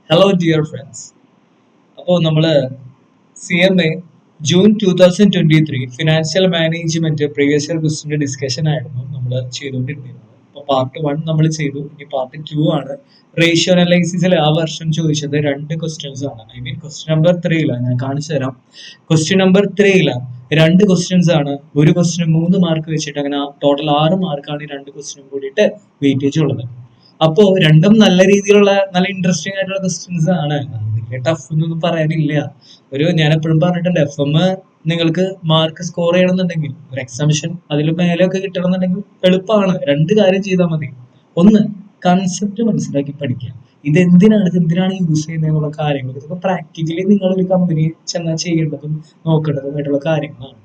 Hello dear friends. അപ്പോൾ നമ്മൾ CMA June 2023 financial management previous year ക്വസ്റ്റിന്റെ ഡിസ്കഷൻ ആയിരുന്നു നമ്മൾ ചെയ്തുകൊണ്ടിരുന്നത്. അപ്പോൾ പാർട്ട് 1 നമ്മൾ ചെയ്തു. ഇനി പാർട്ട് 2 ആണ്. റേഷ്യോ അനലൈസിസിൽ ആ വർഷം ചോദിച്ചത് 2 ക്വസ്റ്റ്യൻസ് ആണ്. ഐ മീൻ ക്വസ്റ്റ്യൻ നമ്പർ 3 ഞാൻ കാണിച്ചു തരാം. ക്വസ്റ്റ്യൻ നമ്പർ 3 2 ക്വസ്റ്റ്യൻസ് ആണ്. ഒരു ക്വസ്റ്റ്യൻ 3 മാർക്ക് വെച്ചിട്ട് അങ്ങനെ ടോട്ടൽ 6 മാർക്കാണ് ഈ 2 ക്വസ്റ്റ്യനും കൂടിയിട്ട് വെയിറ്റേജ് ഉള്ളത്. അപ്പോ രണ്ടും നല്ല രീതിയിലുള്ള നല്ല ഇൻട്രസ്റ്റിംഗ് ആയിട്ടുള്ള ക്വസ്റ്റ്യൻസ് ആണ്. വലിയ ടഫ് എന്നൊന്നും പറയാനില്ല. ഞാൻ എപ്പോഴും പറഞ്ഞിട്ടുണ്ട്, FM നിങ്ങൾക്ക് മാർക്ക് സ്കോർ ചെയ്യണമെന്നുണ്ടെങ്കിൽ ഒരു എക്സാമിഷൻ അതിൽ മേലെയൊക്കെ കിട്ടണമെന്നുണ്ടെങ്കിൽ എളുപ്പമാണ്. 2 കാര്യം ചെയ്താൽ മതി. ഒന്ന്, കൺസെപ്റ്റ് മനസ്സിലാക്കി പഠിക്കുക. ഇതെന്തിനാണ് യൂസ് ചെയ്യുന്നത് എന്നുള്ള കാര്യങ്ങൾ ഇതൊക്കെ പ്രാക്ടിക്കലി നിങ്ങൾ ഒരു കമ്പനി ചെന്നാൽ ചെയ്യേണ്ടതും നോക്കേണ്ടതുമായിട്ടുള്ള കാര്യങ്ങളാണ്.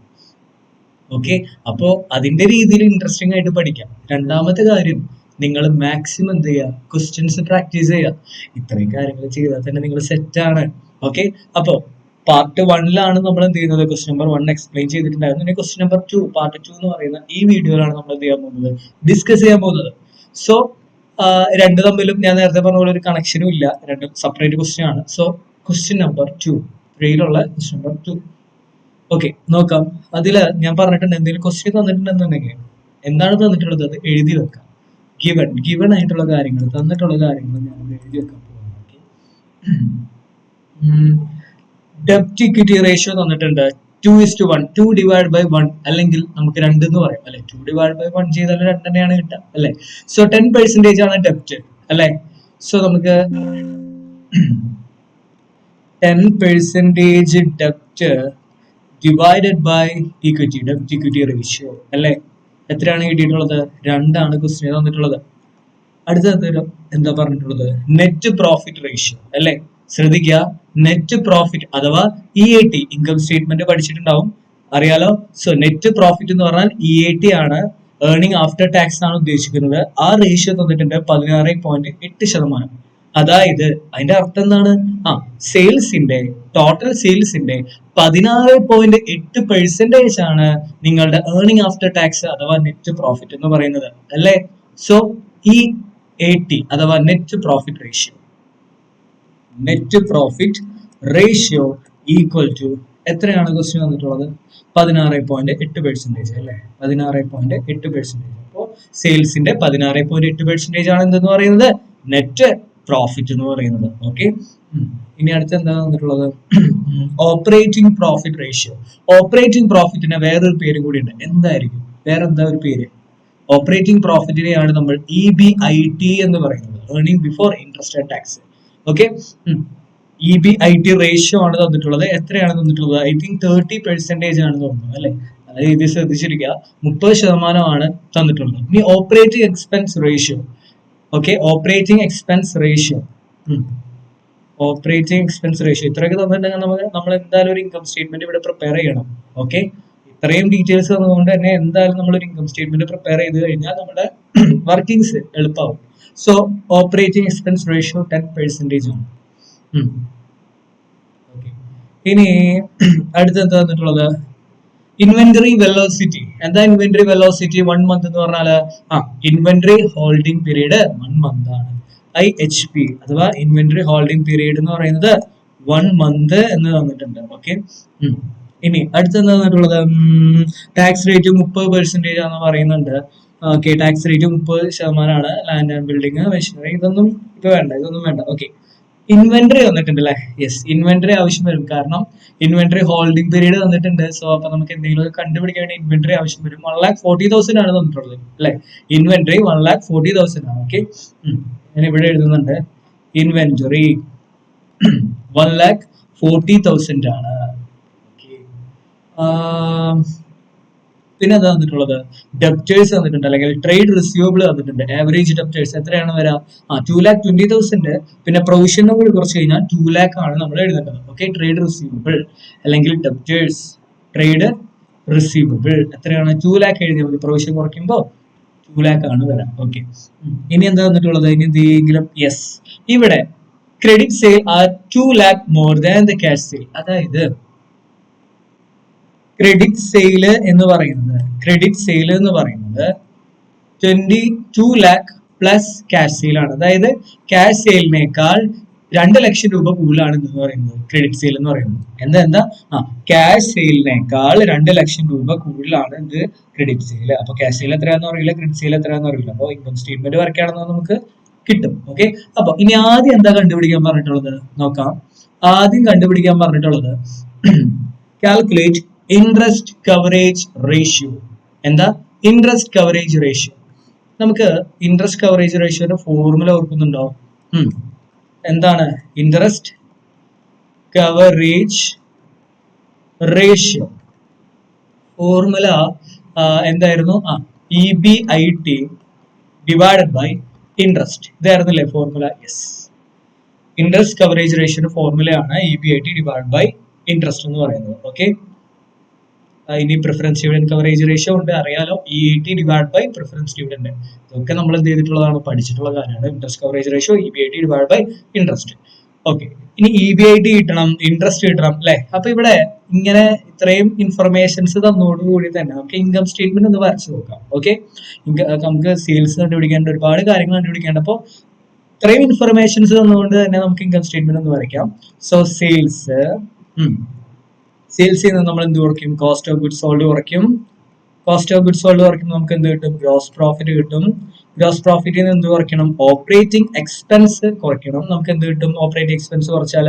ഓക്കെ, അപ്പോ അതിന്റെ രീതിയിൽ ഇൻട്രസ്റ്റിംഗ് ആയിട്ട് പഠിക്കാം. രണ്ടാമത്തെ കാര്യം, നിങ്ങൾ മാക്സിമം എന്ത് ചെയ്യുക, ക്വസ്റ്റ്യൻസ് പ്രാക്ടീസ് ചെയ്യുക. ഇത്രയും കാര്യങ്ങൾ ചെയ്താൽ തന്നെ നിങ്ങൾ സെറ്റ് ആണ്. ഓക്കെ, അപ്പോ പാർട്ട് 1 നമ്മൾ എന്ത് ചെയ്യുന്നത്, ക്വസ്റ്റ്യൻ നമ്പർ 1 എക്സ്പ്ലെയിൻ ചെയ്തിട്ടുണ്ടായിരുന്നു. ഇനി ക്വസ്റ്റ്യൻ നമ്പർ 2 പാർട്ട് 2 എന്ന് പറയുന്ന ഈ വീഡിയോയിലാണ് നമ്മൾ എന്ത് ചെയ്യാൻ പോകുന്നത്, ഡിസ്കസ് ചെയ്യാൻ പോകുന്നത്. സോ രണ്ട് തമ്മിലും ഞാൻ നേരത്തെ പറഞ്ഞ പോലെ ഒരു കണക്ഷനും ഇല്ല, രണ്ടും സെപ്പറേറ്റ് ക്വസ്റ്റ്യൻ ആണ്. സോ ക്വസ്റ്റ്യൻ നമ്പർ 2 3യിലുള്ള ക്വസ്റ്റ്യൻ നമ്പർ 2. ഓക്കെ, നോക്കാം. അതില് ഞാൻ പറഞ്ഞിട്ടുണ്ട്, എന്തെങ്കിലും ക്വസ്റ്റ്യൻ തന്നിട്ടുണ്ടെന്നുണ്ടെങ്കിൽ എന്താണ് തന്നിട്ടുള്ളത് അത് എഴുതി വെക്കാം. ഗിവൺ ആയിട്ടുള്ള കാര്യങ്ങൾ, തന്നിട്ടുള്ള കാര്യങ്ങൾ ഞാൻ എഴുതി വെക്കാൻ പോകുന്നു. ഡെപ്റ്റ് ഇക്വിറ്റി റേഷ്യോ തന്നിട്ടുണ്ട് 2:1, 2/1, അല്ലെങ്കിൽ നമുക്ക് 2 എന്ന് പറയാം അല്ലെ. 2/1 ചെയ്താൽ 2 തന്നെയാണ് കിട്ടുക അല്ലെ. സോ 10% ആണ് ഡെപ്റ്റ് അല്ലെ. സോ നമുക്ക് 10% ഡെപ്റ്റ് ഡിവൈഡഡ് ബൈ ഇക്വിറ്റി, ഡെപ്റ്റ് ഇക്വിറ്റി റേഷ്യോ അല്ലെ. എത്രയാണ് കിട്ടിയിട്ടുള്ളത്? 2 ക്വസ്റ്റ്യൻ തന്നിട്ടുള്ളത്. അടുത്ത എന്താ പറഞ്ഞിട്ടുള്ളത്? നെറ്റ് പ്രോഫിറ്റ് റേഷ്യോ അല്ലെ. ശ്രദ്ധിക്കുക, നെറ്റ് പ്രോഫിറ്റ് അഥവാ EAT, ഇൻകം സ്റ്റേറ്റ്മെന്റ് പഠിച്ചിട്ടുണ്ടാവും, അറിയാലോ. സോ നെറ്റ് പ്രോഫിറ്റ് എന്ന് പറഞ്ഞാൽ EAT ആണ്, ഏർണിംഗ് ആഫ്റ്റർ ടാക്സ് ആണ് ഉദ്ദേശിക്കുന്നത്. ആ റേഷ്യോ തന്നിട്ടുണ്ട് 16.8%. അതായത് അതിന്റെ അർത്ഥം എന്താണ്? സെയിൽസിന്റെ ടോട്ടൽ സെയിൽസിന്റെ 16.8% ആണ് നിങ്ങളുടെ ഏർണിംഗ് ആഫ്റ്റർ ടാക്സ് അഥവാ നെറ്റ് പ്രോഫിറ്റ് എന്ന് പറയുന്നത് അല്ലെ. സോ EAT അഥവാ net profit ratio equal to എത്രയാണ് ക്വസ്റ്റ്യൻ വന്നിട്ടുള്ളത്? 16.8% അല്ലെ. 16.8%. അപ്പോൾ സെയിൽസിന്റെ 16.8% ആണ് എന്തെന്ന് പറയുന്നത്, നെറ്റ് പ്രോഫിറ്റ് എന്ന് പറയുന്നത്. ഓക്കെ, ഇനി അടുത്ത് എന്താ വന്നിട്ടുള്ളത്? Operating profit ratio. ഓപ്പറേറ്റിംഗ് പ്രോഫിറ്റിന് വേറൊരു പേര് കൂടി ഉണ്ട്. എന്തായിരിക്കും? വേറെന്താ ഒരു പേര്? ഓപ്പറേറ്റിംഗ് പ്രോഫിറ്റിനെയാണ് നമ്മൾ EBIT എന്ന് പറയുന്നത്, earning before interest and tax. Okay, EBIT ratio ആണ് തന്നിട്ടുള്ളത്. എത്രയാണ് തന്നിട്ടുള്ളത്? ഐ തിങ്ക് 30% ആണ് തോന്നുന്നു അല്ലെ. നല്ല രീതിയിൽ ശ്രദ്ധിച്ചിരിക്കുക, 30% തന്നിട്ടുള്ളത്. ഇനി operating expense ratio. Okay, operating expense ratio ഇത്രയൊക്കെ തന്നിട്ടുണ്ടെങ്കിൽ നമ്മൾ എന്തായാലും ഒരു ഇൻകം സ്റ്റേറ്റ്മെന്റ് ഇവിടെ പ്രിപ്പയർ ചെയ്യണം. ഓക്കെ, ഇത്രയും ഡീറ്റെയിൽസ് തന്നതുകൊണ്ട് തന്നെ എന്തായാലും നമ്മൾ ഒരു ഇൻകം സ്റ്റേറ്റ്മെന്റ് പ്രിപ്പയർ ചെയ്ത് കഴിഞ്ഞാൽ നമ്മുടെ വർക്കിംഗ്സ് എളുപ്പമാവും. സോ ഓപ്പറേറ്റിംഗ് എക്സ്പെൻസ് റേഷ്യോ 10% ആണ്. ഇനി അടുത്ത് എന്താ തന്നിട്ടുള്ളത്? Inventory velocity. എന്താ ഇൻവെന്ററി വെലോസിറ്റി? 1 month എന്ന് പറഞ്ഞാല് ഇൻവെന്ററി ഹോൾഡിംഗ് പീരീഡ് 1 month ആണ്. IHP അഥവാ ഇൻവെന്ററി ഹോൾഡിംഗ് പീരീഡ് എന്ന് പറയുന്നത് 1 month എന്ന് തന്നിട്ടുണ്ട്. ഓക്കെ, ഇനി അടുത്ത് എന്താ തന്നിട്ടുള്ളത്? ടാക്സ് റേറ്റ് 30% ആണെന്ന് പറയുന്നുണ്ട്. Okay, tax rate 30% land and building, machinery, ഇതൊന്നും വേണ്ട. ഓക്കെ, ഇൻവെന്ററി തന്നിട്ടുണ്ട് അല്ലെ. യെസ്, ഇൻവെന്ററി ആവശ്യം വരും, കാരണം ഇൻവെന്ററി ഹോൾഡിംഗ് പീരീഡ് തന്നിട്ടുണ്ട്. സോ അപ്പൊ നമുക്ക് എന്തെങ്കിലും കണ്ടുപിടിക്കാൻ വേണ്ടി ഇൻവെന്ററി ആവശ്യം വരും. 1,40,000 ആണ് തന്നിട്ടുള്ളത് അല്ലെ. ഇൻവെന്ററി 1,40,000 ആണ്. ഓക്കെ, ഞാൻ ഇവിടെ എഴുതുന്നുണ്ട്, ഇൻവെന്ററി 1,40,000 ആണ്. പിന്നെ എന്താ തന്നിട്ടുള്ളത്? ഡെപ്റ്റേഴ്സ് തന്നിട്ടുണ്ട്, അല്ലെങ്കിൽ ട്രേഡ് റിസീവബിൾ തന്നിട്ടുണ്ട്. ആവറേജ് ഡെപ്റ്റേഴ്സ് എത്രയാണ് വരാ? 2,20,000. പിന്നെ പ്രൊവിഷനും കൂടി കുറച്ച് കഴിഞ്ഞാൽ 2 lakh ആണ് നമ്മൾ എഴുതേണ്ടത്. ഓക്കെ, ട്രേഡ് റിസീവബിൾ അല്ലെങ്കിൽ ഡെപ്റ്റേഴ്സ്, ട്രേഡ് റിസീവബിൾ എത്രയാണ്? 2 lakh എഴുതിയാൽ മതി. പ്രൊവിഷൻ കുറയ്ക്കുമ്പോൾ 2 lakh ആണ് വരാം. ഓക്കെ, ഇനി എന്താ തന്നിട്ടുള്ളത്? ഇനി എന്തെങ്കിലും? യെസ്, ഇവിടെ credit sale are 2 lakh more than the cash sale. അതായത് ക്രെഡിറ്റ് സെയിൽ എന്ന് പറയുന്നത് 22 lakh പ്ലസ് ക്യാഷ് സെയിൽ ആണ്. അതായത് ക്യാഷ് സെയിലിനേക്കാൾ 2 ലക്ഷം രൂപ കൂടുതലാണ് എന്ന് പറയുന്നത് ക്രെഡിറ്റ് സെയിൽ എന്ന് പറയുന്നത്. എന്താ ക്യാഷ് സെയിലിനേക്കാൾ 2 ലക്ഷം രൂപ കൂടുതലാണ് ഇത് ക്രെഡിറ്റ് സെയിൽ. അപ്പൊ ക്യാഷ് സെയിൽ എത്രയാണെന്ന് അറിയില്ല, ക്രെഡിറ്റ് സെയിൽ എത്രയാണെന്ന് അറിയില്ല. അപ്പൊ ഇൻകം സ്റ്റേറ്റ്മെന്റ് വരയ്ക്കുകയാണെന്ന് നമുക്ക് കിട്ടും. ഓക്കെ, അപ്പൊ ഇനി ആദ്യം എന്താ കണ്ടുപിടിക്കാൻ പറഞ്ഞിട്ടുള്ളത് നോക്കാം. ആദ്യം കണ്ടുപിടിക്കാൻ പറഞ്ഞിട്ടുള്ളത് കാൽക്കുലേറ്റ് ഇൻട്രസ്റ്റ് കവറേജ് റേഷ്യോ. എന്താ ഇൻട്രസ്റ്റ് കവറേജ് റേഷ്യോ? നമുക്ക് ഇൻട്രസ്റ്റ് കവറേജ് റേഷ്യോയുടെ ഫോർമുല ഓർക്കുന്നുണ്ടോ? എന്താണ് ഇൻട്രസ്റ്റ് കവറേജ് റേഷ്യോ? ഫോർമുല എന്തായിരുന്നു? EBIT divided by interest. ഇതായിരുന്നല്ലേ ഫോർമുല? യെസ്, ഇൻട്രസ്റ്റ് കവറേജ് റേഷ്യോയുടെ ഫോർമുലയാണ് EBIT ഡിവൈഡ് ബൈ ഇൻട്രസ്റ്റ് എന്ന് പറയുന്നത്. ഓക്കെ, ഇനി പ്രിഫറൻസ് ഡിവിഡന്റ് കവറേജ് റേഷ്യോ ഉണ്ട്, അറിയാലോ. EAT divide by preference dividend. ഇതൊക്കെ നമ്മൾ എന്ത് ചെയ്തിട്ടുള്ളതാണ്, പഠിച്ചിട്ടുള്ള കാര്യമാണ്. Interest coverage ratio EBIT divide by interest. Okay, ഇനി EBIT കിട്ടണം, ഇൻട്രസ്റ്റ് കിട്ടണം അല്ലെ? അപ്പൊ ഇവിടെ ഇങ്ങനെ ഇത്രയും ഇൻഫർമേഷൻസ് തന്നോടുകൂടി തന്നെ നമുക്ക് ഇൻകം സ്റ്റേറ്റ്മെന്റ് ഒന്ന് വരച്ചു നോക്കാം. ഓക്കെ, നമുക്ക് സെയിൽസ് കണ്ടുപിടിക്കേണ്ട ഒരുപാട് കാര്യങ്ങൾ കണ്ടുപിടിക്കേണ്ട. അപ്പോൾ ഇത്രയും ഇൻഫർമേഷൻസ് തന്നുകൊണ്ട് തന്നെ നമുക്ക് ഇൻകം സ്റ്റേറ്റ്മെന്റ് ഒന്ന് വരയ്ക്കാം. സോ സെയിൽസിൽ നിന്ന് നമ്മൾ എന്ത് കുറയ്ക്കും? കോസ്റ്റ് ഓഫ് ഗുഡ്സ് സോൾഡ് കുറയ്ക്കും. കോസ്റ്റ് ഓഫ് ഗുഡ്സ് സോൾഡ് കുറയ്ക്കുമ്പോൾ നമുക്ക് എന്ത് കിട്ടും? ഗ്രോസ് പ്രോഫിറ്റ് കിട്ടും. ഗ്രോസ് പ്രോഫിറ്റിൽ നിന്ന് എന്ത് കുറയ്ക്കണം? ഓപ്പറേറ്റിംഗ് എക്സ്പെൻസ് കുറയ്ക്കണം. നമുക്ക് എന്ത് കിട്ടും? ഓപ്പറേറ്റിംഗ് എക്സ്പെൻസ് കുറച്ചാൽ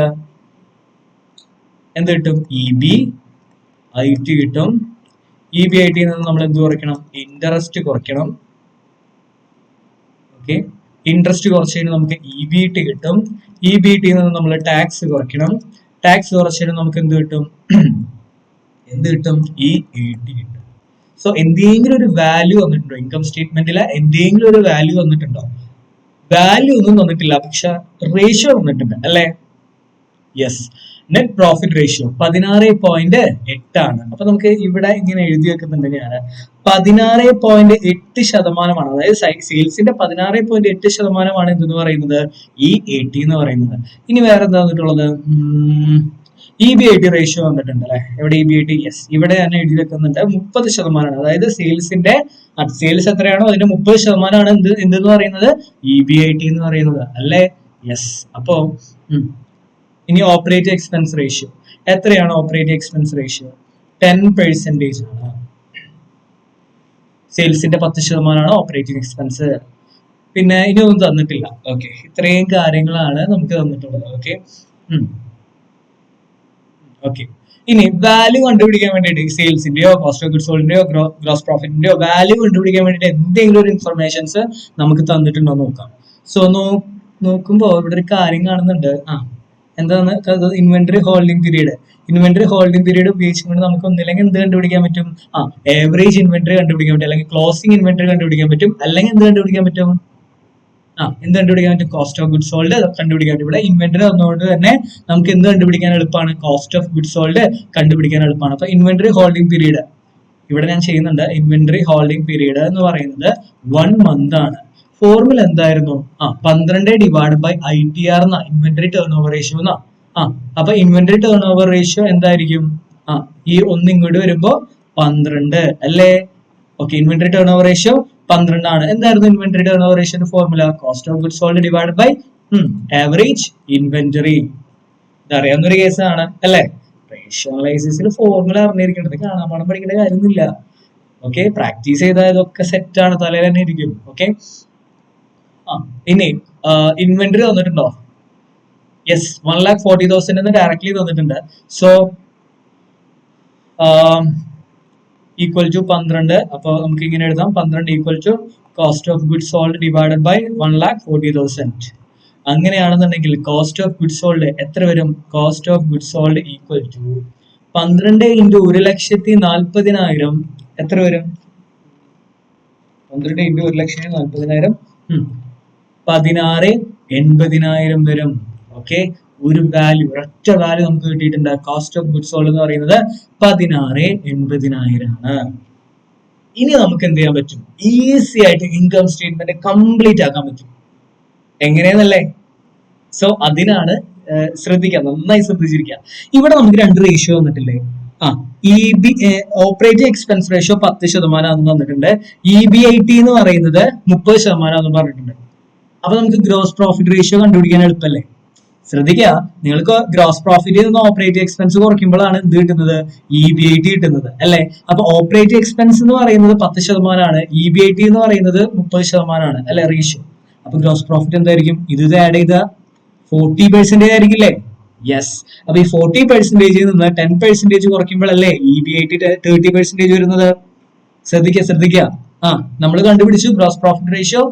എന്ത് കിട്ടും? EBIT കിട്ടും. EBIT നിന്ന് നമ്മൾ എന്ത് കുറയ്ക്കണം? ഇൻട്രസ്റ്റ് കുറയ്ക്കണം. ഓക്കെ, ഇൻട്രസ്റ്റ് കുറച്ച് കഴിഞ്ഞാൽ നമുക്ക് EBT കിട്ടും. EBT നിന്ന് നമ്മൾ ടാക്സ് കുറയ്ക്കണം. ടാക്സ് കുറച്ച് നമുക്ക് എന്ത് കിട്ടും? EAT കിട്ടും. സോ എന്തെങ്കിലും ഒരു വാല്യൂ വന്നിട്ടുണ്ടോ ഇൻകം സ്റ്റേറ്റ്മെന്റിൽ? എന്തെങ്കിലും ഒരു വാല്യൂ വന്നിട്ടുണ്ടോ? വാല്യൂ ഒന്നും തന്നിട്ടില്ല, പക്ഷെ റേഷ്യോ വന്നിട്ടുണ്ട് അല്ലെ? യെസ്, നെറ്റ് പ്രോഫിറ്റ് റേഷ്യോ 16.8 ആണ്. അപ്പൊ നമുക്ക് ഇവിടെ ഇങ്ങനെ എഴുതി വെക്കുന്നുണ്ട് ഞാൻ 16.8%. അതായത് സെയിൽസിന്റെ 16.8% എന്തെന്ന് പറയുന്നത് EAT എന്ന് പറയുന്നത്. ഇനി വേറെ എന്താ വന്നിട്ടുള്ളത്? EBIT റേഷ്യോ വന്നിട്ടുണ്ട് അല്ലെ? എവിടെ EBIT? യെസ്, ഇവിടെ തന്നെ എഴുതി വെക്കുന്നുണ്ട് 30%. അതായത് സെയിൽസ് എത്രയാണോ അതിന്റെ 30%ആണ് എന്തെന്ന് പറയുന്നത് EBIT എന്ന് പറയുന്നത് അല്ലേ? യെസ്. അപ്പോ ഇനി ഓപ്പറേറ്റിംഗ് എക്സ്പെൻസ് റേഷ്യോ എത്രയാണ്? ഓപ്പറേറ്റിംഗ് എക്സ്പെൻസ് റേഷ്യോ 10% ആണ്. സെയിൽസിന്റെ 10% ഓപ്പറേറ്റിംഗ് എക്സ്പെൻസ്. പിന്നെ ഇനി ഒന്നും തന്നിട്ടില്ല. ഓക്കെ, ഇത്രയും കാര്യങ്ങളാണ് നമുക്ക് തന്നിട്ടുള്ളത്. Okay, okay. ഇനി വാല്യൂ കണ്ടുപിടിക്കാൻ വേണ്ടിയിട്ട് സെയിൽസിന്റെയോ കോസ്റ്റ് ഓഫ് ഗുഡ്സ് സോൾഡിന്റെയോ ഗ്രോസ് പ്രോഫിറ്റിന്റെയോ വാല്യൂ കണ്ടുപിടിക്കാൻ വേണ്ടിയിട്ട് എന്തെങ്കിലും ഒരു ഇൻഫർമേഷൻസ് നമുക്ക് തന്നിട്ടുണ്ടോ നോക്കാം. സോ നോക്കുമ്പോൾ ഇവിടെ ഒരു കാര്യം കാണുന്നുണ്ട്. എന്താണ്? Inventory holding period. Inventory holding period ഉപയോഗിച്ചുകൊണ്ട് നമുക്ക് ഒന്നില്ലെങ്കിൽ എന്ത് കണ്ടുപിടിക്കാൻ പറ്റും? ഏവറേജ് ഇൻവെന്ററി കണ്ടുപിടിക്കാൻ പറ്റും, അല്ലെങ്കിൽ ക്ലോസിംഗ് ഇൻവെന്ററി കണ്ടുപിടിക്കാൻ പറ്റും, അല്ലെങ്കിൽ എന്ത് കണ്ടുപിടിക്കാൻ പറ്റും? എന്ത് കണ്ടുപിടിക്കാൻ പറ്റും? കോസ്റ്റ് ഓഫ് ഗുഡ്സ് സോൾഡ് കണ്ടുപിടിക്കാൻ പറ്റും. ഇവിടെ ഇൻവെന്ററി വന്നതുകൊണ്ട് തന്നെ നമുക്ക് എന്ത് കണ്ടുപിടിക്കാൻ എളുപ്പമാണ്? കോസ്റ്റ് ഓഫ് ഗുഡ്സ് സോൾഡ് കണ്ടുപിടിക്കാൻ എളുപ്പമാണ്. അപ്പൊ ഇൻവെന്ററി ഹോൾഡിംഗ് പീരീഡ് ഇവിടെ ഞാൻ ചെയ്യുന്നുണ്ട്. ഇൻവെന്ററി ഹോൾഡിംഗ് പീരീഡ് എന്ന് പറയുന്നത് 1 month ആണ്. ഫോർമുല എന്തായിരുന്നു? 12 ഡിവൈഡ് ബൈ ITR എന്നാ, ഇൻവെന്ററി ടേൺ ഓവർ റേഷ്യോ എന്നാ. അപ്പൊ ഇൻവെന്ററി ടേൺ ഓവർ റേഷ്യോ എന്തായിരിക്കും? ഈ ഒന്ന് ഇങ്ങോട്ട് വരുമ്പോ 12 അല്ലേ? Okay, inventory turnover ratio 12 ആണ്. എന്തായിരുന്നു ഇൻവെന്ററി ടേൺ ഓവർ റേഷ്യോയുടെ formula? Cost of goods sold divide by average inventory. ഇതറിയാവുന്ന ഒരു കേസാണ് അല്ലേ? റേഷ്യോ അനലൈസിസിൽ ഫോർമുല അറിഞ്ഞിരിക്കേണ്ടത്, കാണാൻ പാഠം പഠിക്കേണ്ട കാര്യമൊന്നുമില്ല. ഓക്കെ, പ്രാക്ടീസ് ചെയ്താൽ ഇതൊക്കെ സെറ്റ് ആണ്, തലയിൽ തന്നെ ഇരിക്കും. ഓക്കെ, ഇനി ഇൻവെന്ററി തന്നിട്ടുണ്ടോ? യെസ്, 1,40,000 എന്ന് ഡയറക്ട്ലി തന്നിട്ടുണ്ട്. So equal to 12. അപ്പൊ നമുക്ക് ഇങ്ങനെ എഴുതാം, 12 equal to cost of goods sold divided by 1,40,000. അങ്ങനെയാണെന്നുണ്ടെങ്കിൽ കോസ്റ്റ് ഓഫ് ഗുഡ്സ് സോൾഡ് എത്ര വരും? Cost of goods sold equal to 12 × 1,40,000 എത്ര വരും? 12 × 1,40,000 16,80,000 വരും. ഓക്കെ, ഒരു വാല്യൂ, ഒരൊറ്റ വാല്യൂ നമുക്ക് കിട്ടിയിട്ടുണ്ട്. കോസ്റ്റ് ഓഫ് ഗുഡ്സ് സോൾഡ് എന്ന് പറയുന്നത് 16,80,000 ആണ്. ഇനി നമുക്ക് എന്ത് ചെയ്യാൻ പറ്റും? ഈസി ആയിട്ട് ഇൻകം സ്റ്റേറ്റ്മെന്റ് കംപ്ലീറ്റ് ആക്കാൻ പറ്റും. എങ്ങനെയെന്നല്ലേ? സോ അതിനാണ് ശ്രദ്ധിക്കുക, നന്നായി ശ്രദ്ധിച്ചിരിക്കുക. ഇവിടെ നമുക്ക് 2 റേഷ്യോ വന്നിട്ടില്ലേ? ഓപ്പറേറ്റിംഗ് എക്സ്പെൻസ് റേഷ്യോ 10% വന്നിട്ടുണ്ട്. EBIT എന്ന് പറയുന്നത് 30% പറഞ്ഞിട്ടുണ്ട്. അപ്പൊ നമുക്ക് ഗ്രോസ് പ്രോഫിറ്റ് റേഷ്യോ കണ്ടുപിടിക്കാൻ എളുപ്പമല്ലേ? ശ്രദ്ധിക്കുക, നിങ്ങൾക്ക് ഗ്രോസ് പ്രോഫിറ്റിൽ നിന്ന് ഓപ്പറേറ്റിംഗ് എക്സ്പെൻസ് കുറയ്ക്കുമ്പോഴാണ് എന്ത് കിട്ടുന്നത്? EBIT കിട്ടുന്നത് അല്ലെ. അപ്പൊ ഓപ്പറേറ്റിംഗ് എക്സ്പെൻസ് എന്ന് പറയുന്നത് 10%, EBIT എന്ന് പറയുന്നത് 30% അല്ലെ റേഷ്യോ. അപ്പൊ ഗ്രോസ് പ്രോഫിറ്റ് എന്തായിരിക്കും? ഇത് ആഡ് ചെയ്ത 40% ആയിരിക്കില്ലേ? യെസ്. അപ്പൊ ഈ 40% നിന്ന് 10% കുറയ്ക്കുമ്പോഴല്ലേ EBIT 30% വരുന്നത്? ശ്രദ്ധിക്കുക. നമ്മൾ കണ്ടുപിടിച്ചു ഗ്രോസ് പ്രോഫിറ്റ് റേഷ്യോ.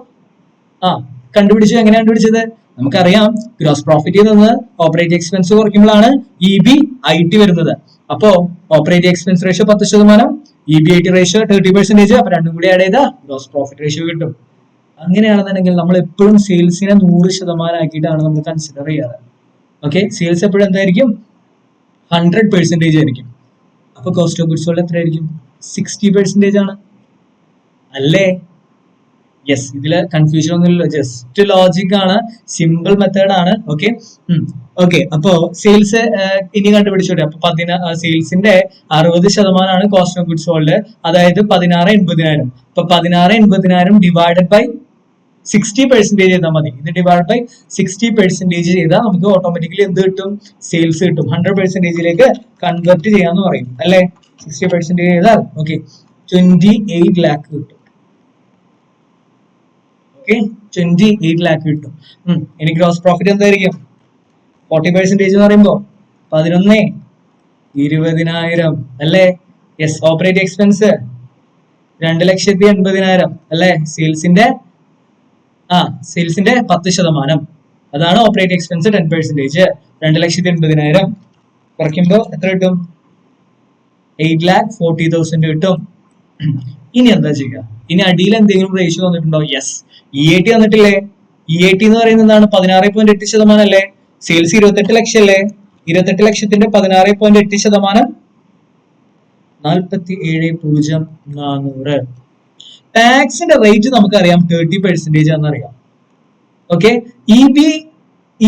കണ്ടുപിടിച്ചു. എങ്ങനെ കണ്ടുപിടിച്ചത്? നമുക്കറിയാം, ഗ്രോസ് പ്രോഫിറ്റിൽ നിന്ന് ഓപ്പറേറ്റിംഗ് എക്സ്പെൻസ് കുറയ്ക്കുമ്പോഴാണ് EBIT വരുന്നത്. അപ്പോ operating expense ratio 10%, EBIT ratio 30%. അപ്പൊ രണ്ടും കൂടി ആഡ് ചെയ്താൽ ഗ്രോസ് പ്രോഫിറ്റ് റേഷ്യോ കിട്ടും. അങ്ങനെയാണെന്നുണ്ടെങ്കിൽ നമ്മൾ എപ്പോഴും സെയിൽസിനെ 100% ആക്കിയിട്ടാണ് നമ്മൾ കൺസിഡർ ചെയ്യാറ്. ഓക്കെ, സെയിൽസ് എപ്പോഴും എന്തായിരിക്കും? 100% ആയിരിക്കും. അപ്പൊ കോസ്റ്റ് ഓഫ് ഗുഡ്സ് സോൾഡ് എത്രയായിരിക്കും? 60% ആണ് അല്ലേ? യെസ്. ഇതില് കൺഫ്യൂഷൻ ഒന്നുമില്ല, ജസ്റ്റ് ലോജിക് ആണ്, സിമ്പിൾ മെത്തേഡ് ആണ്. ഓക്കെ. അപ്പോ സെയിൽസ് ഇനി കണ്ടുപിടിച്ചോട്ടെ. അപ്പൊ സെയിൽസിന്റെ 60% കോസ്റ്റ് ഓഫ് ഗുഡ്സ് സോൾഡ്, അതായത് 16,80,000. അപ്പൊ 16,80,000 ഡിവൈഡഡ് ബൈ 60% ചെയ്താൽ മതി. ഇത് ഡിവൈഡ് ബൈ 60% ചെയ്താൽ നമുക്ക് ഓട്ടോമാറ്റിക്കലി എന്ത് കിട്ടും? സെയിൽസ് കിട്ടും. 100%ലേക്ക് കൺവേർട്ട് ചെയ്യാന്ന് പറയും അല്ലെ. 60% ചെയ്താൽ 28 lakh കിട്ടും. 28 lakh കിട്ടും. ഇനി ഗ്രോസ് പ്രോഫിറ്റ് എന്തായിരിക്കും? 40% എന്ന് പറയുമ്പോ 11,20,000 അല്ലെ. യെസ്. ഓപ്പറേറ്റിംഗ് എക്സ്പെൻസ് 2,80,000 അല്ലെ. സെയിൽസിന്റെ 10%. അതാണ് ഓപ്പറേറ്റിംഗ് എക്സ്പെൻസ് 10%. 2,80,000 കുറയ്ക്കുമ്പോ എത്ര കിട്ടും? 8,40,000 കിട്ടും. ഇനി എന്താ ചെയ്യുക? ഇനി അടിയിൽ എന്തെങ്കിലും റേഷ്യോ വന്നിട്ടുണ്ടോ? യെസ്. EAT വന്നിട്ടില്ലേ? EAT എന്ന് പറയുന്നത് എന്താണ്? 16.8% അല്ലേ. സെയിൽസ് 28 ലക്ഷം അല്ലേ. 28 ലക്ഷത്തിന്റെ 16.8% 47,400. ടാക്സിന്റെ റേറ്റ് നമുക്കറിയാം 30% ആണെന്നറിയാം. ഓക്കെ.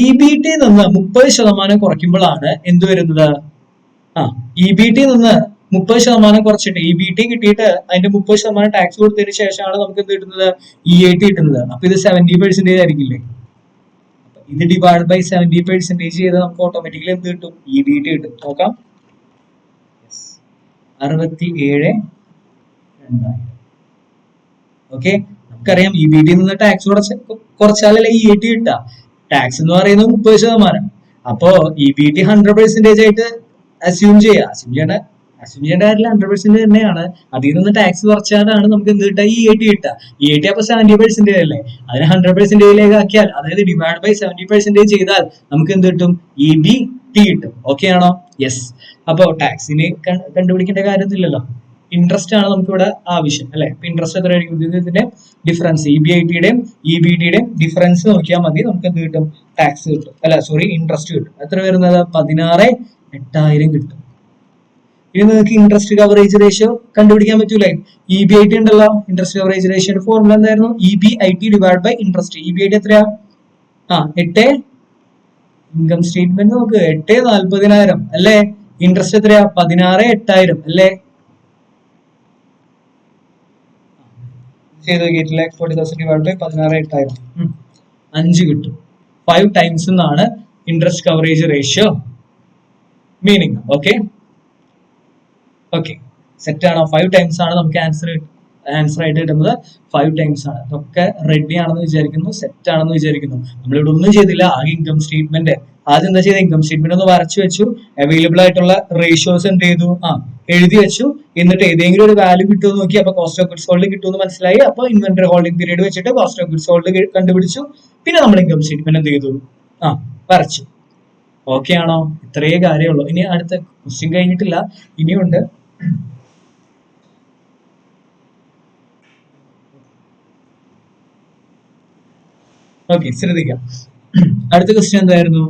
EBT നിന്ന് 30% കുറയ്ക്കുമ്പോഴാണ് എന്ത് വരുന്നത്? EBT നിന്ന് 30% കുറച്ചിട്ട് EBT കിട്ടിയിട്ട് അതിന്റെ 30% ടാക്സ് കൊടുത്തതിന് ശേഷമാണ് നമുക്ക് എന്ത് കിട്ടുന്നത്? EAT കിട്ടുന്നത്. അപ്പൊ ഇത് 70% ആയിരിക്കില്ലേ? ഇത് ഡിവൈഡ് ബൈ 70% ചെയ്താൽ നമുക്ക് ഓട്ടോമാറ്റിക്കലി എന്ത് കിട്ടും? EBT കിട്ടും. നോക്കാം. 67,2000. ഓക്കെ. നമുക്കറിയാം EBT നിന്ന് ടാക്സ് കുറച്ചാലല്ലേ EAT കിട്ടുക. ടാക്സ് എന്ന് പറയുന്നത് 30%. അപ്പോ EBT 100% ആയിട്ട് അസ്യൂം ചെയ്യേണ്ട കാര്യമില്ല, 100% തന്നെയാണ്. അതിൽ നിന്ന് ടാക്സ് കുറച്ചാലാണ് നമുക്ക് എന്ത് കിട്ടുക? EAT കിട്ടുക. EAT അപ്പൊ 70% അല്ലേ. അതിന് 100%ലേക്ക് ആക്കിയാൽ, അതായത് ഡിവൈഡ് ബൈ 70% ചെയ്താൽ നമുക്ക് എന്ത് കിട്ടും? EBT കിട്ടും. ഓക്കെ ആണോ? യെസ്. അപ്പൊ ടാക്സിന് കണ്ടുപിടിക്കേണ്ട കാര്യമൊന്നുമില്ലല്ലോ. ഇൻട്രസ്റ്റ് ആണ് നമുക്ക് ഇവിടെ ആവശ്യം അല്ലെ. ഇൻട്രസ്റ്റ് എത്രയായിരിക്കും? ഇതിന്റെ ഡിഫറൻസ്, EBIT-യുടെയും EBT-യുടെയും ഡിഫറൻസ് നോക്കിയാൽ മതി. നമുക്ക് എന്ത് കിട്ടും? ടാക്സ് കിട്ടും. ഇൻട്രസ്റ്റ് കിട്ടും. എത്ര വരുന്നത്? 16,8000 കിട്ടും. ഇനി നിങ്ങൾക്ക് ഇൻട്രസ്റ്റ് കവറേജ് റേഷ്യോ കണ്ടുപിടിക്കാൻ പറ്റൂലേ? EBIT ഉണ്ടല്ലോ. ഇൻട്രസ്റ്റ് കവറേജ് റേഷ്യോയുടെ ഫോർമുല എന്തായിരുന്നു? EBIT divide by interest. EBIT എത്രയാ? 8. ഇൻകം സ്റ്റേറ്റ്മെന്റ് നോക്ക്. 8,40,000 അല്ലേ. ഇൻട്രസ്റ്റ് എത്രയാ? 16,8000 അല്ലേ. ചെയ്ത് 8,40,000 ഡിവൈഡ് ബൈ 16,8000 5 കിട്ടും. 5 ടൈംസ് എന്നാണ് interest coverage ratio meaning. Okay. Set ആണോ? 5 ടൈംസ് ആണ് നമുക്ക് ആൻസർ ആയിട്ട് കിട്ടുന്നത്. 5 ടൈംസ് ആണ്. ഇതൊക്കെ റെഡി ആണെന്ന് വിചാരിക്കുന്നു, സെറ്റ് ആണെന്ന് വിചാരിക്കുന്നു. നമ്മളിവിടെ ഒന്നും ചെയ്തില്ല. ആകെ ഇൻകം സ്റ്റേറ്റ്മെന്റ് ആദ്യം എന്താ ചെയ്ത? ഇൻകം സ്റ്റേറ്റ്മെന്റ് ഒന്ന് വരച്ചു വെച്ചു. അവൈലബിൾ ആയിട്ടുള്ള റേഷ്യോസ് എന്ത് ചെയ്തു? എഴുതി വെച്ചു. എന്നിട്ട് ഏതെങ്കിലും ഒരു വാല്യൂ കിട്ടുമെന്ന് നോക്കി. അപ്പൊ കോസ്റ്റ് ഓഫ് ഗുഡ്സ് സോൾഡ് കിട്ടുമെന്ന് മനസ്സിലായി. അപ്പൊ ഇൻവെന്ററി ഹോൾഡിംഗ് പീരീഡ് വെച്ചിട്ട് കോസ്റ്റ് ഓഫ് ഗുഡ്സ് സോൾഡ് കണ്ടുപിടിച്ചു. പിന്നെ നമ്മൾ ഇൻകം സ്റ്റേറ്റ്മെന്റ് എന്ത് ചെയ്തു? വരച്ചു. ഓക്കെ ആണോ? ഇത്രയേ കാര്യമുള്ളൂ. ഇനി അടുത്ത ക്വസ്റ്റ്യൻ കഴിഞ്ഞിട്ടില്ല, ഇനിയുണ്ട്. ഓക്കെ, ശ്രദ്ധിക്കാം. അടുത്ത ക്വസ്റ്റ്യൻ എന്തായിരുന്നു?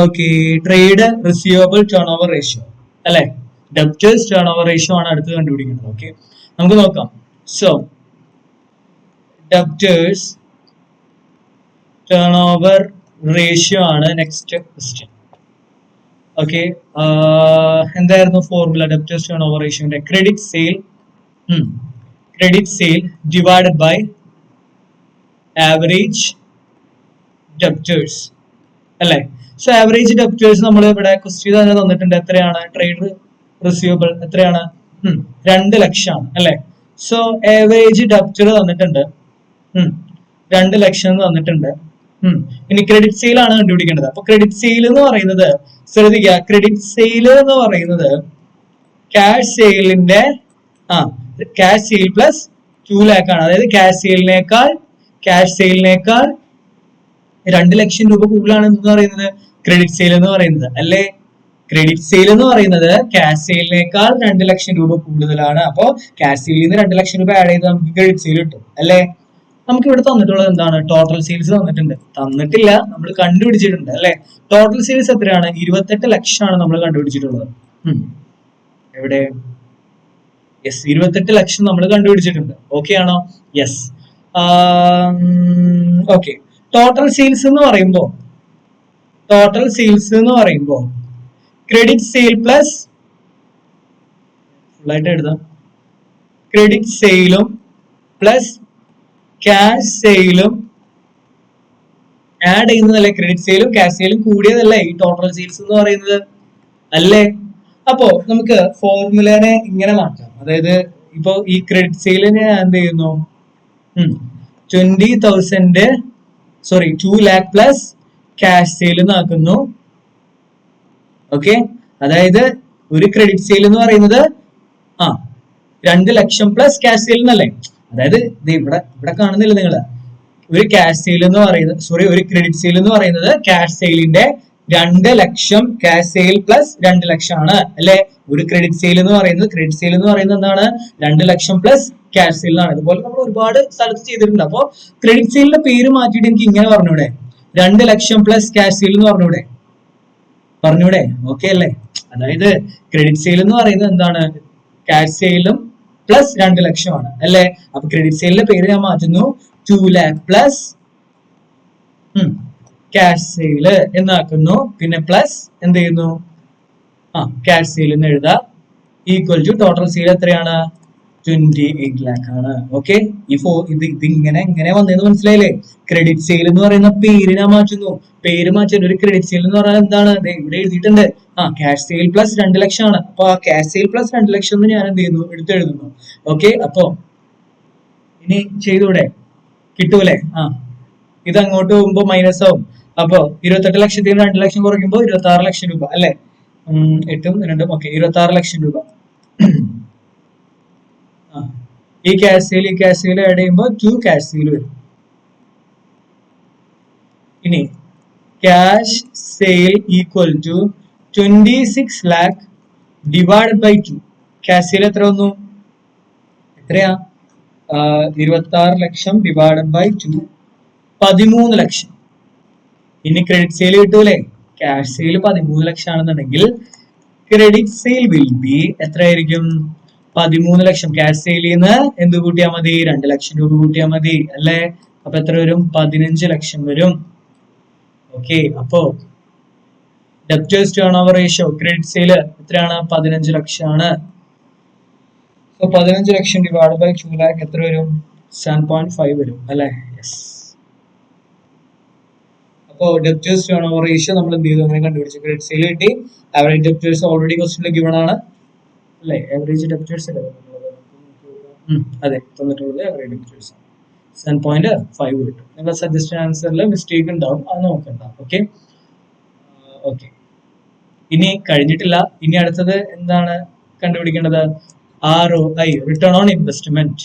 Okay, trade receivable turnover ratio അല്ലെ. ഡെപ്റ്റേഴ്സ് ടേൺ ഓവർ റേഷ്യോ ആണ് അടുത്ത് കണ്ടുപിടിക്കുന്നത്. ഓക്കെ, നമുക്ക് നോക്കാം. So debtors turnover ratio ആണ് നെക്സ്റ്റ് ക്വസ്റ്റ്യൻ. ഓക്കെ, എന്തായിരുന്നു ഫോർമുല? ഡെപ്റ്റേഴ്സ് ടേൺ ഓവർ റേഷ്യോന്റെ credit sale divided by average debtors അല്ലെ. സോ ആവറേജ് ഡെപ്റ്റേഴ്സ് നമ്മൾ ഇവിടെ ക്വസ്റ്റ്യൻ തന്നെ തന്നിട്ടുണ്ട്. എത്രയാണ് ട്രേഡ് റിസീവബിൾ? എത്രയാണ്? 2 ലക്ഷമാണ് അല്ലെ. സോ ആവറേജ് ഡെപ്റ്റർ തന്നിട്ടുണ്ട് 2 ലക്ഷം തന്നിട്ടുണ്ട്. ഇനി ക്രെഡിറ്റ് സെയിൽ ആണ് കണ്ടുപിടിക്കേണ്ടത്. അപ്പൊ ക്രെഡിറ്റ് സെയിൽ എന്ന് പറയുന്നത് ശ്രദ്ധിക്കുക, ക്രെഡിറ്റ് സെയിൽ എന്ന് പറയുന്നത് ക്യാഷ് സെയിലിന്റെ ക്യാഷ് സെയിൽ പ്ലസ് 2 lakh ആണ്. അതായത് ക്യാഷ് സെയിലിനേക്കാൾ 2 ലക്ഷം രൂപ കൂടുതലാണ് എന്ന് പറയുന്നത് ക്രെഡിറ്റ് സെയിൽ എന്ന് പറയുന്നത് അല്ലേ. ക്രെഡിറ്റ് സെയിൽ എന്ന് പറയുന്നത് ക്യാഷ് സെയിലിനേക്കാൾ 2 ലക്ഷം രൂപ കൂടുതലാണ്. അപ്പോ ക്യാഷ് സെയിലിൽ നിന്ന് 2 ലക്ഷം രൂപ ആഡ് ചെയ്ത് നമുക്ക് ക്രെഡിറ്റ് സെയിൽ കിട്ടും അല്ലേ. നമുക്ക് ഇവിടെ തന്നിട്ടുള്ളത് എന്താണ്? ടോട്ടൽ സെയിൽസ് തന്നിട്ടില്ല, നമ്മൾ കണ്ടുപിടിച്ചിട്ടുണ്ട് അല്ലെ. ടോട്ടൽ സെയിൽസ് എത്രയാണ്? 28 ലക്ഷമാണ് നമ്മൾ കണ്ടുപിടിച്ചിട്ടുള്ളത്. എവിടെ? യെസ്, 28 ലക്ഷം നമ്മൾ കണ്ടുപിടിച്ചിട്ടുണ്ട്. ഓക്കെ ആണോ? യെസ്. ഓക്കെ. ടോട്ടൽ സെയിൽസ് എന്ന് പറയുമ്പോ ക്രെഡിറ്റ് സെയിൽ പ്ലസ് ഫുള്ളായിട്ട് എഴുതാം. ക്രെഡിറ്റ് സെയിലും പ്ലസ് ക്യാഷ് സെയിലും ആഡ് ചെയ്യുന്നതല്ലേ. ക്രെഡിറ്റ് സെയിലും ക്യാഷ് സെയിലും കൂടിയതല്ലേ ഈ ടോട്ടൽ സെയിൽസ് എന്ന് പറയുന്നത് അല്ലേ. അപ്പോ നമുക്ക് ഫോർമുലേനെ ഇങ്ങനെ മാറ്റാം. അതായത് ഇപ്പോ ഈ ക്രെഡിറ്റ് സെയിലിനെ ഞാൻ എന്ത് ചെയ്യുന്നു? 2 lakh പ്ലസ് ക്യാഷ് സെയിൽ ആക്കുന്നു. ഓക്കെ, അതായത് ഒരു ക്രെഡിറ്റ് സെയിൽ എന്ന് പറയുന്നത് 2 ലക്ഷം പ്ലസ് ക്യാഷ് സെയിൽ എന്നല്ലേ. അതായത് ഇവിടെ കാണുന്നില്ല നിങ്ങള്, ഒരു ക്യാഷ് സെയിൽ എന്ന് പറയുന്നത് ഒരു ക്രെഡിറ്റ് സെയിൽ എന്ന് പറയുന്നത് ക്യാഷ് സെയിലിന്റെ 2 ലക്ഷം ക്യാഷ് സെയിൽ പ്ലസ് 2 ലക്ഷം ആണ് അല്ലെ. ഒരു ക്രെഡിറ്റ് സെയിൽ എന്ന് പറയുന്നത് എന്താണ്? 2 ലക്ഷം പ്ലസ് ക്യാഷ് സെയിൽ ആണ്. ഇതുപോലെ നമ്മൾ ഒരുപാട് സ്ഥലത്ത് ചെയ്തിട്ടുണ്ട്. അപ്പോ ക്രെഡിറ്റ് സെയിലിന്റെ പേര് മാറ്റിയിട്ട് എനിക്ക് ഇങ്ങനെ പറഞ്ഞൂടെ? 2 ലക്ഷം പ്ലസ് ക്യാഷ് സെയിൽ എന്ന് പറഞ്ഞൂടെ? ഓക്കെ അല്ലേ. അതായത് ക്രെഡിറ്റ് സെയിൽ എന്ന് പറയുന്നത് എന്താണ്? ക്യാഷ് സെയിലും പ്ലസ് 2 ലക്ഷമാണ് അല്ലെ. അപ്പൊ ക്രെഡിറ്റ് സെയിലിന്റെ പേര് ഞാൻ മാറ്റുന്നു 2 lakh പ്ലസ് ക്യാഷ് സെയിൽ എന്നാക്കുന്നു. പിന്നെ പ്ലസ് എന്ത് ചെയ്യുന്നു? ക്യാഷ് സെയിൽ എന്ന് എഴുതാം. ഈക്വൽ ടു ടോട്ടൽ സെയിൽ എത്രയാണ്? 28 lakh ആണ്. ഓക്കെ, ഇങ്ങനെ വന്നതെന്ന് മനസ്സിലായില്ലേ? ക്രെഡിറ്റ് സെയിൽ എന്ന് പറയുന്ന പേര് ഞാൻ മാറ്റുന്നു. പേര് മാറ്റുന്നു. ഒരു ക്രെഡിറ്റ് സെയിൽ എന്ന് പറയുന്നത് എന്താണ്? ഇവിടെ എഴുതിയിട്ടുണ്ട്. ക്യാഷ് സെയിൽ പ്ലസ് 2 ലക്ഷം ആണ്. അപ്പൊ ആ ക്യാഷ് സെയിൽ പ്ലസ് 2 ലക്ഷം എന്ന് ഞാൻ എന്ത് ചെയ്യുന്നു? എടുത്തെഴുതുന്നു. ഓക്കെ, അപ്പൊ ഇനി ചെയ്തൂടെ? കിട്ടൂലേ? ഇത് അങ്ങോട്ട് പോകുമ്പോ മൈനസ് ആവും. അപ്പൊ 28 ലക്ഷത്തിൽ നിന്ന് 2 ലക്ഷം കുറയ്ക്കുമ്പോ 26 ലക്ഷം രൂപ അല്ലെ. 8ഉം 2ഉം ഓക്കെ, 26 ലക്ഷം രൂപ. ഈ ക്യാഷ് സെയിൽ ആഡ് ചെയ്യുമ്പോൾ 2 ക്യാഷ് സെയിൽ വരും. ഇനി cash sale equal to 26 lakh divided by 2. Cash sale എത്ര വന്നു? എത്രയാ? 26 ലക്ഷം ഡിവൈഡഡ് ബൈ 2 13 ലക്ഷം. ഇനി ക്രെഡിറ്റ് സെയിൽ കിട്ടൂലേ? ക്യാഷ് സെയിൽ 13 ലക്ഷം ആണെന്നുണ്ടെങ്കിൽ ക്രെഡിറ്റ് സെയിൽ വിൽ ബി എത്രയായിരിക്കും? 13 ലക്ഷം. ക്യാഷ് സെയിൽ നിന്ന് എന്ത് കൂട്ടിയാൽ മതി? 2 ലക്ഷം രൂപ കൂട്ടിയാൽ മതി അല്ലെ. അപ്പൊ എത്ര വരും? 15 ലക്ഷം വരും. ഓക്കെ, അപ്പോ debtors to turnover ratio credit sale എത്രയാണ്? 15 ലക്ഷമാണ്. സോ 15 ലക്ഷം ഡിവൈഡ് ബൈ 2 lakh എത്ര വരും? 7.5 വരും അല്ലെ. യെസ്. അപ്പോ ഡെപ്റ്റേഴ്സ് ടു ടേൺഓവർ റേഷ്യോ നമ്മൾ എന്ത് ചെയ്തു? അങ്ങനെ കണ്ടുപിടിച്ചു. ക്രെഡിറ്റ് സെയിൽ കിട്ടി. ആവറേജ് ഡെപ്റ്റേഴ്സ് ഓൾറെഡി ക്വസ്റ്റ്യനിൽ ഗിവൺ ആണ് അല്ലെ. ആവറേജ് ഡെപ്റ്റേഴ്സ് അതെ തന്നിട്ടുള്ളത്. ആവറേജ് ഡെപ്റ്റേഴ്സ് 7.5 കിട്ടും. നിങ്ങളുടെ സജസ്റ്റഡ് ആൻസറിൽ മിസ്റ്റേക്ക് ഉണ്ടാവും, അത് നോക്കണ്ട. ഓക്കെ. ഇനി കഴിഞ്ഞിട്ടില്ല. ഇനി അടുത്തത് എന്താണ് കണ്ടുപിടിക്കേണ്ടത്? ROI, return on investment.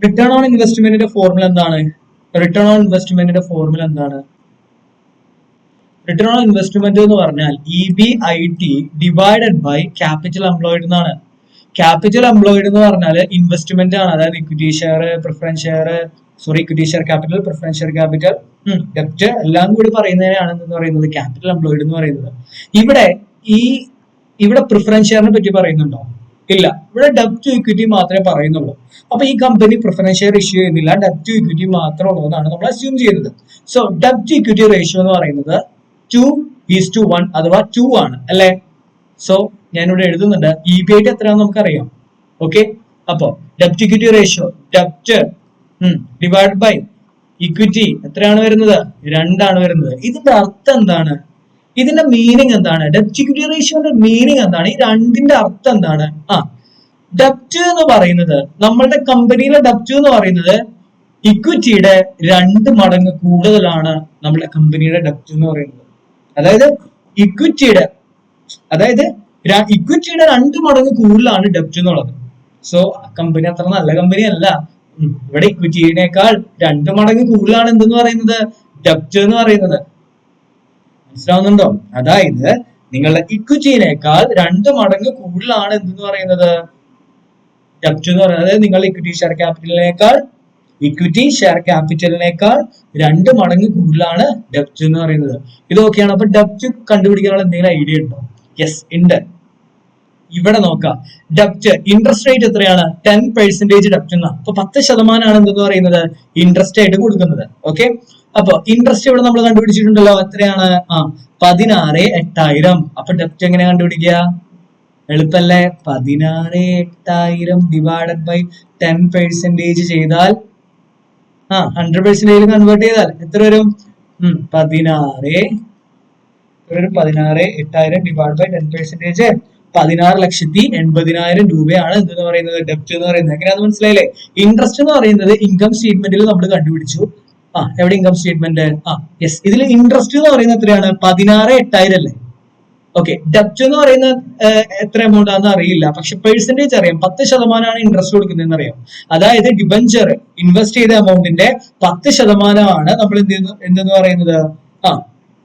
Return on ഇൻവെസ്റ്റ്മെന്റിന്റെ ഫോർമുല എന്താണ്? റിട്ടേൺ ഓൺ ഇൻവെസ്റ്റ്മെന്റ് എന്ന് പറഞ്ഞാൽ EBIT divided by capital employed എന്നാണ്. ക്യാപിറ്റൽ എംപ്ലോയിഡ് എന്ന് പറഞ്ഞാൽ ഇൻവെസ്റ്റ്മെന്റ് ആണ്. അതായത് equity share, preference share, equity share capital, preference share capital, ഡെപ്റ്റ് എല്ലാം കൂടി പറയുന്നതിനാണ് എന്ന് പറയുന്നത് ക്യാപിറ്റൽ എംപ്ലോയിഡ് എന്ന് പറയുന്നത്. ഇവിടെ പ്രിഫറൻസ് ഷെയറിനെ പറ്റി പറയുന്നുണ്ടോ? ഇല്ല. ഇവിടെ ഡെപ്റ്റ് ഇക്വിറ്റി മാത്രമേ പറയുന്നുള്ളൂ. അപ്പൊ ഈ കമ്പനി പ്രിഫറൻസ് ഷെയർ ഇഷ്യൂ ചെയ്യുന്നില്ല, ഡെപ്റ്റ് ഇക്വിറ്റി മാത്രം ഉള്ളതെന്നാണ് നമ്മൾ അസ്യൂം ചെയ്യുന്നത്. സോ ഡെപ്റ്റ് ഇക്വിറ്റി റേഷ്യോ എന്ന് പറയുന്നത് 2:1 അഥവാ 2 ആണ് അല്ലെ. സോ ഞാനിവിടെ എഴുതുന്നുണ്ട്. EBIT എത്രയാണെന്ന് നമുക്കറിയാം. ഓക്കെ, അപ്പോ ഡെപ്റ്റ് equity ratio, ഡെപ്റ്റ് divide by equity എത്രയാണ് വരുന്നത്? 2 ആണ് വരുന്നത്. ഇതിന്റെ അർത്ഥം എന്താണ്? ഇതിന്റെ മീനിങ് എന്താണ്? ഡെപ്റ്റ് ഇക്വിറ്റി റേഷ്യോന്റെ മീനിങ് എന്താണ്? ഈ 2ന്റെ അർത്ഥം എന്താണ്? ഡെപ്റ്റ് എന്ന് പറയുന്നത്, നമ്മളുടെ കമ്പനിയിലെ ഡെപ്റ്റ് എന്ന് പറയുന്നത് ഇക്വിറ്റിയുടെ 2 മടങ്ങ് കൂടുതലാണ് നമ്മുടെ കമ്പനിയുടെ ഡെപ്റ്റ് എന്ന് പറയുന്നത്. അതായത് ഇക്വിറ്റിയുടെ 2 മടങ്ങ് കൂടുതലാണ് ഡെപ്റ്റ് എന്നുള്ളത്. സോ കമ്പനി അത്ര നല്ല കമ്പനി അല്ല. ഇവിടെ ഇക്വിറ്റിയേക്കാൾ 2 മടങ്ങ് കൂടുതലാണ് എന്തെന്ന് പറയുന്നത്? ഡെപ്റ്റ് എന്ന് പറയുന്നത്. മനസ്സിലാവുന്നുണ്ടോ? അതായത് നിങ്ങളുടെ ഇക്വിറ്റിയേക്കാൾ 2 മടങ്ങ് കൂടുതലാണ് എന്തെന്ന് പറയുന്നത്? ഡെപ്റ്റ് എന്ന് പറയുന്നത്. അതായത് നിങ്ങളുടെ ഇക്വിറ്റി ഷെയർ ക്യാപിറ്റലിനേക്കാൾ 2 മടങ്ങ് കൂടുതലാണ് ഡെപ്റ്റ് എന്ന് പറയുന്നത്. ഇതൊക്കെയാണ്. അപ്പൊ ഡെപ്റ്റ് കണ്ടുപിടിക്കാനുള്ള എന്തെങ്കിലും ഐഡിയ ഉണ്ടോ? യെസ് ഉണ്ട്. ഇവിടെ നോക്കാം. ഡെപ്റ്റ് ഇൻട്രസ്റ്റ് റേറ്റ് എത്രയാണ്? 10% ഡെപ്റ്റ് എന്നാ. അപ്പൊ 10% ആണ് എന്തെന്ന് പറയുന്നത്? ഇൻട്രസ്റ്റ് ആയിട്ട് കൊടുക്കുന്നത്. ഓക്കെ, അപ്പൊ ഇൻട്രസ്റ്റ് ഇവിടെ നമ്മൾ കണ്ടുപിടിച്ചിട്ടുണ്ടല്ലോ. എത്രയാണ്? 16,800. അപ്പൊ ഡെപ്റ്റ് എങ്ങനെ കണ്ടുപിടിക്കുക? എളുപ്പല്ലേ? 16,800 ഡിവൈഡഡ് ബൈ 10% ചെയ്താൽ 100% കൺവേർട്ട് ചെയ്താൽ എത്ര വരും? 16,800 ഡിവൈഡ് ബൈ 10%. 16,80,000 രൂപയാണ് എന്തെന്ന് പറയുന്നത്? ഡെപ്റ്റ് എന്ന് പറയുന്നത്. എങ്ങനെയാണെന്ന് മനസ്സിലായില്ലേ? ഇൻട്രസ്റ്റ് എന്ന് പറയുന്നത് ഇൻകം സ്റ്റേറ്റ്മെന്റിൽ നമ്മൾ കണ്ടുപിടിച്ചു. എവിടെ ഇൻകം സ്റ്റേറ്റ്മെന്റ്? യെസ്, ഇതിൽ ഇൻട്രസ്റ്റ് എന്ന് പറയുന്നത് എത്രയാണ്? 16,800 അല്ലേ? ഓക്കെ, ഡെപ്റ്റ് എന്ന് പറയുന്ന എത്ര എമൗണ്ട് ആണെന്ന് അറിയില്ല, പക്ഷെ പെർസെന്റേജ് അറിയാം. 10% ഇൻട്രസ്റ്റ് കൊടുക്കുന്നതെന്ന് അറിയാം. അതായത് ഡിബഞ്ചർ ഇൻവെസ്റ്റ് ചെയ്ത എമൗണ്ടിന്റെ 10% നമ്മൾ എന്തെന്ന് പറയുന്നത്?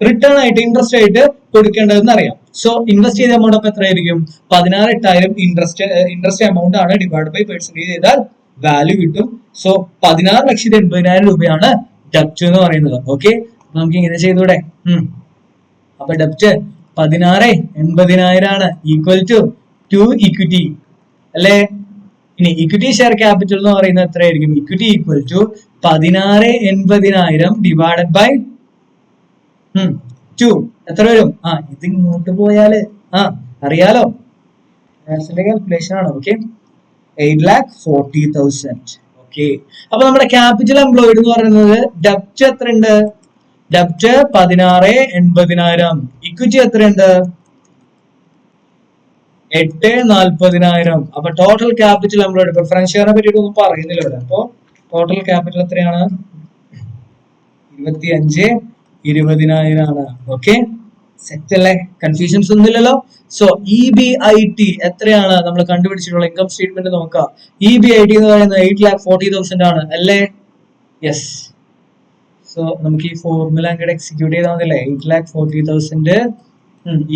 റിട്ടേൺ ആയിട്ട്, ഇൻട്രസ്റ്റ് ആയിട്ട് കൊടുക്കേണ്ടതെന്ന് അറിയാം. സോ ഇൻവെസ്റ്റ് ചെയ്ത എമൗണ്ട് അപ്പൊ എത്രയായിരിക്കും? 16,800 ഇൻട്രസ്റ്റ് എമൗണ്ട് ആണ്. ഡിവൈഡ് ബൈ പെർസെന്റേജ് ചെയ്താൽ വാല്യൂ കിട്ടും. സോ 16,80,000 രൂപയാണ് ഡെപ്റ്റ് എന്ന് പറയുന്നത്. ഓക്കെ, നമുക്ക് ഇങ്ങനെ ചെയ്തൂടെ? അപ്പൊ ഡെപ്റ്റ് 16,80,000 ആണ്, ഈക്വൽ ടു ഇക്വിറ്റി അല്ലെ? ഇനി ഇക്വിറ്റി ഷെയർ ക്യാപിറ്റൽ എന്ന് പറയുന്നത് എത്രയായിരിക്കും? Equity equal to 16,80,000 divided by 2. എത്ര വരും? ഇത് ഇങ്ങോട്ട് പോയാല് അറിയാലോ, കാൽക്കുലേഷൻ ആണ്. ഓക്കെ, 8,40,000. ഓക്കെ, അപ്പൊ നമ്മുടെ ക്യാപിറ്റൽ എംപ്ലോയിഡ് എന്ന് പറയുന്നത് ഡെപ്റ്റ് എത്ര ഉണ്ട്? ഡെപ്റ്റ് 16,80,000. ഇക്വിറ്റി എത്രയുണ്ട്? 8,40,000. അപ്പൊ ടോട്ടൽ ക്യാപിറ്റൽ എംപ്ലോയിഡ്, പ്രിഫറൻസ് ഷെയറിനെ പറ്റിയിട്ട് ഒന്നും പറയുന്നില്ല ഇവിടെ. അപ്പൊ ടോട്ടൽ ക്യാപിറ്റൽ എത്രയാണ്? 25,20,000 ആണ്. ഓക്കെ, സെറ്റ് അല്ലേ? കൺഫ്യൂഷൻസ് ഒന്നുമില്ലല്ലോ. സോ EBIT എത്രയാണ് നമ്മൾ കണ്ടുപിടിച്ചിട്ടുള്ള ഇൻകം സ്റ്റേറ്റ്മെന്റ് നോക്കാം. EBIT എന്ന് പറയുന്നത് 8,40,000 ആണ് അല്ലേ? യെസ്. സോ നമുക്ക് ഈ ഫോർമുല അങ്ങോട്ട് എക്സിക്യൂട്ട് ചെയ്താൽ മതിയല്ലേ? 8,40,000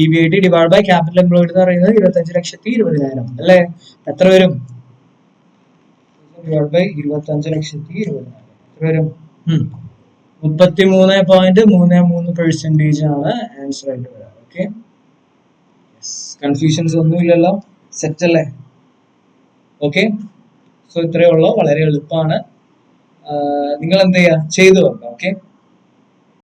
EBIT divide by capital employed എന്ന് പറയുന്നത് 25,20,000 അല്ലേ? എത്ര വരും? ഡിവൈഡ് ബൈ 25,20,000 എത്ര വരും? 33.33% ആണ് ആൻസർ ആയിട്ട് വരാം. ഓക്കെ, കൺഫ്യൂഷൻസ് ഒന്നുമില്ലല്ലോ. സെറ്റ് അല്ലേ? ഓക്കെ, സോ ഇത്രയേ ഉള്ളൂ. വളരെ എളുപ്പമാണ്. നിങ്ങൾ എന്ത് ചെയ്യുക? ചെയ്തു നോക്കാം. ഓക്കെ.